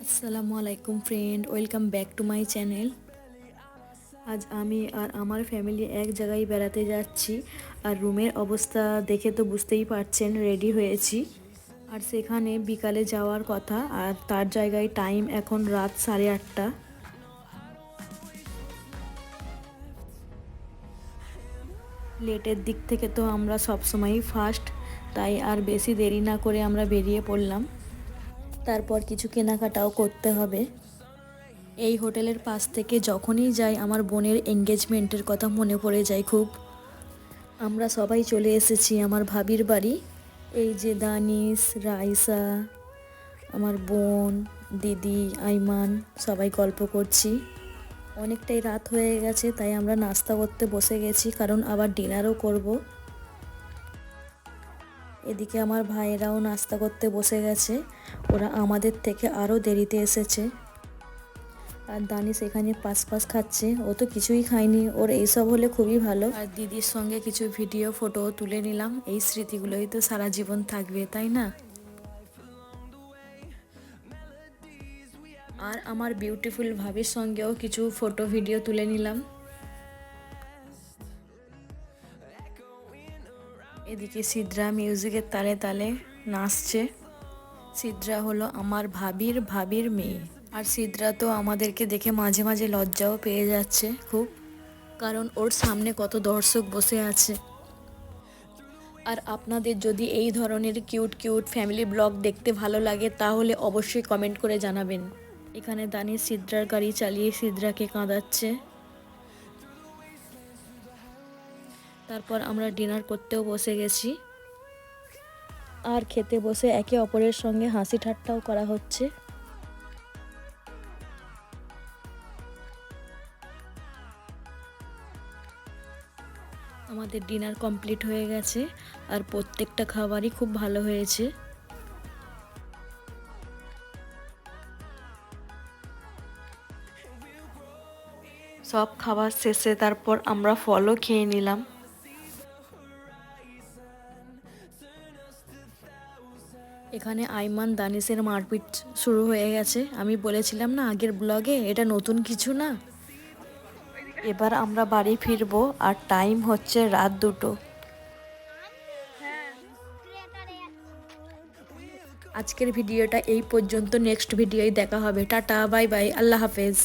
আসসালামু আলাইকুম friend, welcome back to my channel. আজ আমি আর আমার ফ্যামিলি এক জায়গায় বেড়াতে যাচ্ছি। আর রুমের অবস্থা দেখে তো বুঝতেই পারছেন, রেডি হয়েছি। আর সেখানে বিকালে যাওয়ার কথা, আর তার জায়গায় টাইম এখন রাত 8:30। লেটের দিক থেকে তো আমরা সবসময়ই ফার্স্ট, তাই আর বেশি দেরি না করে আমরা বেরিয়ে পড়লাম। তারপর কিছু কেনাকাটাও করতে হবে। এই হোটেলের পাশ থেকে যখনই যাই আমার বোনের এঙ্গেজমেন্টের কথা মনে পড়ে যায় খুব। আমরা সবাই চলে এসেছি আমার ভাবির বাড়ি। এই যে দানিশ, রাইসা, আমার বোন, দিদি, আইমান, সবাই গল্প করছি। অনেকটাই রাত হয়ে গেছে, তাই আমরা নাস্তা করতে বসে গেছি, কারণ আবার ডিনারও করব। এদিকে আমার ভাইয়েরাও নাস্তা করতে বসে গেছে। ওরা আমাদের থেকে আরও দেরিতে এসেছে। আর দানিশ এখানে পাস খাচ্ছে, ও তো কিছুই খায়নি, ওর এইসব হলে খুবই ভালো। আর দিদির সঙ্গে কিছু ভিডিও ফটো তুলে নিলাম, এই স্মৃতিগুলোই তো সারা জীবন থাকবে, তাই না? আর আমার বিউটিফুল ভাবির সঙ্গেও কিছু ফটো ভিডিও তুলে নিলাম। এদিকে সিদ্রা মিউজিকের তালে তালে নাচছে। সিদ্রা হলো আমার ভাবির মেয়ে। আর সিদ্রা তো আমাদেরকে দেখে মাঝে মাঝে লজ্জাও পেয়ে যাচ্ছে খুব, কারণ ওর সামনে কত দর্শক বসে আছে। আর আপনাদের যদি এই ধরনের কিউট কিউট ফ্যামিলি ব্লগ দেখতে ভালো লাগে, তাহলে অবশ্যই কমেন্ট করে জানাবেন। এখানে দানিশ সিদ্রার গাড়ি চালিয়ে সিদ্রাকে কাঁদাচ্ছে। তারপর আমরা ডিনার করতেও বসে গেছি। আর খেতে বসে একে অপরের সঙ্গে হাসি ঠাট্টাও করা হচ্ছে। আমাদের ডিনার কমপ্লিট হয়ে গেছে, আর প্রত্যেকটা খাবারই খুব ভালো হয়েছে। সব খাবার শেষে তারপর আমরা ফলও খেয়ে নিলাম। এখানে আইমান দানিশের মারপিট শুরু হয়ে গেছে। আমি বলেছিলাম না আগের ব্লগে, এটা নতুন কিছু না। এবার আমরা বাড়ি ফিরবো, আর টাইম হচ্ছে রাত 2টো। আজকের ভিডিওটা এই পর্যন্ত, নেক্সট ভিডিওয় দেখা হবে। টাটা, বাই বাই, আল্লাহ হাফেজ।